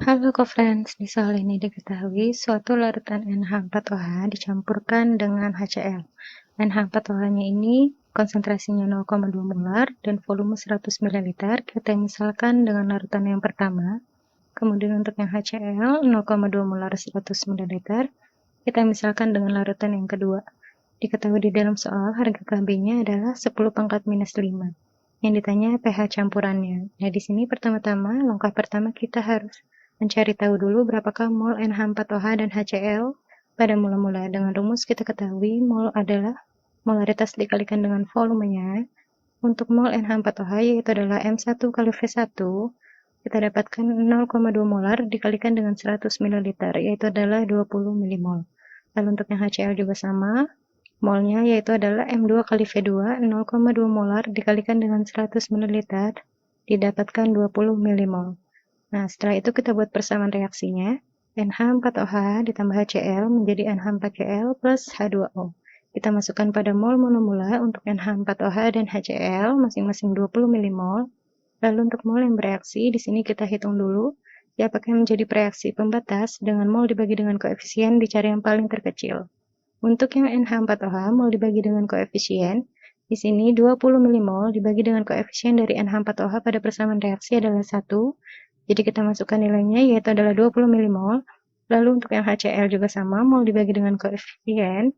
Halo co-friends, di soal ini diketahui suatu larutan NH4OH dicampurkan dengan HCl. NH4OH-nya ini konsentrasinya 0,2 molar dan volume 100 ml. Kita misalkan dengan larutan yang pertama. Kemudian untuk yang HCl 0,2 molar 100 ml. Kita misalkan dengan larutan yang kedua. Diketahui di dalam soal harga Kb-nya adalah 10 pangkat minus 5. Yang ditanya pH campurannya. Nah, di sini pertama-tama, langkah pertama kita harus mencari tahu dulu berapakah mol NH4OH dan HCl pada mula-mula. Dengan rumus kita ketahui mol adalah molaritas dikalikan dengan volumenya. Untuk mol NH4OH yaitu adalah M1 kali V1, kita dapatkan 0,2 molar dikalikan dengan 100 ml, yaitu adalah 20 milimol. Lalu untuk yang HCl juga sama, molnya yaitu adalah M2 kali V2, 0,2 molar dikalikan dengan 100 ml, didapatkan 20 milimol. Nah, setelah itu kita buat persamaan reaksinya. NH4OH ditambah HCl menjadi NH4Cl plus H2O. Kita masukkan pada mol monomula untuk NH4OH dan HCl masing-masing 20 milimol. Lalu untuk mol yang bereaksi, di sini kita hitung dulu apakah menjadi reaksi pembatas dengan mol dibagi dengan koefisien dicari yang paling terkecil. Untuk yang NH4OH mol dibagi dengan koefisien, di sini 20 milimol dibagi dengan koefisien dari NH4OH pada persamaan reaksi adalah 1. Jadi kita masukkan nilainya yaitu adalah 20 milimol. Lalu untuk yang HCl juga sama, mol dibagi dengan koefisien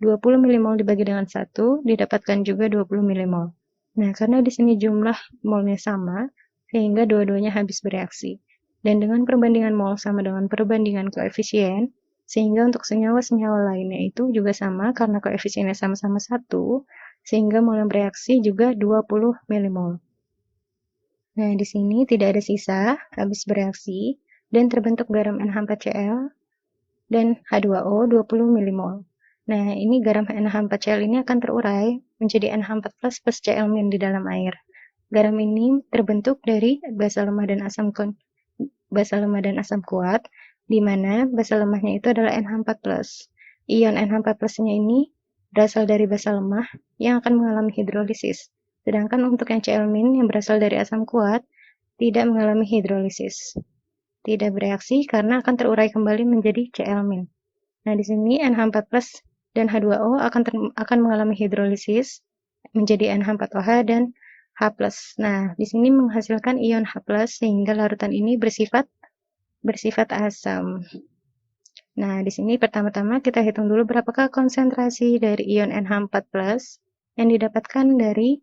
20 milimol dibagi dengan 1 didapatkan juga 20 milimol. Nah, karena di sini jumlah molnya sama, sehingga dua-duanya habis bereaksi. Dan dengan perbandingan mol sama dengan perbandingan koefisien, sehingga untuk senyawa-senyawa lainnya itu juga sama karena koefisiennya sama-sama 1, sehingga mol yang bereaksi juga 20 milimol. Nah, di sini tidak ada sisa, habis bereaksi, dan terbentuk garam NH4Cl dan H2O 20 milimol. Nah, ini garam NH4Cl ini akan terurai menjadi NH4 plus Cl- di dalam air. Garam ini terbentuk dari basa lemah dan asam kuat, di mana basa lemahnya itu adalah NH4+. Ion NH4+-nya ini berasal dari basa lemah yang akan mengalami hidrolisis. Sedangkan untuk yang Cl- yang berasal dari asam kuat tidak mengalami hidrolisis. Tidak bereaksi karena akan terurai kembali menjadi Cl-. Nah, di sini NH4+ dan H2O akan mengalami hidrolisis menjadi NH4OH dan H+. Nah, di sini menghasilkan ion H+, sehingga larutan ini bersifat asam. Nah, di sini pertama-tama kita hitung dulu berapakah konsentrasi dari ion NH4+ yang didapatkan dari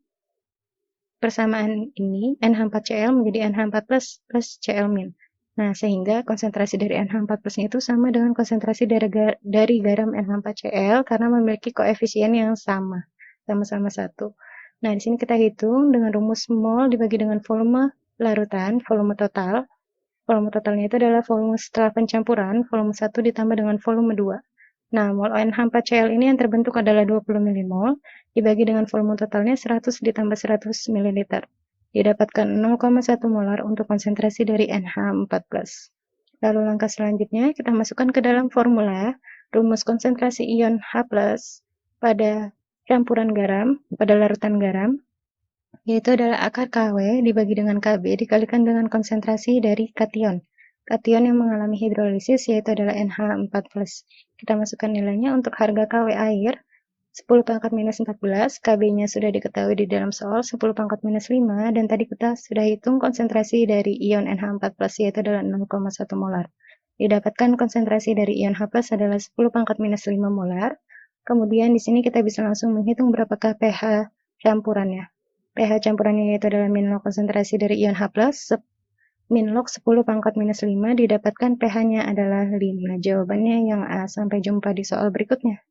persamaan ini, NH4Cl menjadi NH4 plus Cl-. Nah, sehingga konsentrasi dari NH4+-nya itu sama dengan konsentrasi dari garam NH4Cl karena memiliki koefisien yang sama-sama 1. Nah, di sini kita hitung dengan rumus mol dibagi dengan volume larutan, volume total. Volume totalnya itu adalah volume setelah pencampuran, volume 1 ditambah dengan volume 2. Nah, mol NH4Cl ini yang terbentuk adalah 20 milimol, dibagi dengan volume totalnya 100 ditambah 100 ml. Didapatkan 0,1 molar untuk konsentrasi dari NH4+. Lalu langkah selanjutnya, kita masukkan ke dalam formula rumus konsentrasi ion H+, pada campuran garam, pada larutan garam, yaitu adalah akar Kw dibagi dengan Kb dikalikan dengan konsentrasi dari kation. Kation yang mengalami hidrolisis yaitu adalah NH4+. Kita masukkan nilainya untuk harga Kw air 10 pangkat minus 14, Kb-nya sudah diketahui di dalam soal 10 pangkat minus 5, dan tadi kita sudah hitung konsentrasi dari ion NH4+, yaitu adalah 0,1 molar. Didapatkan konsentrasi dari ion H+ adalah 10 pangkat minus 5 molar. Kemudian di sini kita bisa langsung menghitung berapakah pH campurannya. pH campurannya yaitu adalah min log konsentrasi dari ion H+, min log 10 pangkat minus 5, didapatkan pH-nya adalah 5. Jawabannya yang A. Sampai jumpa di soal berikutnya.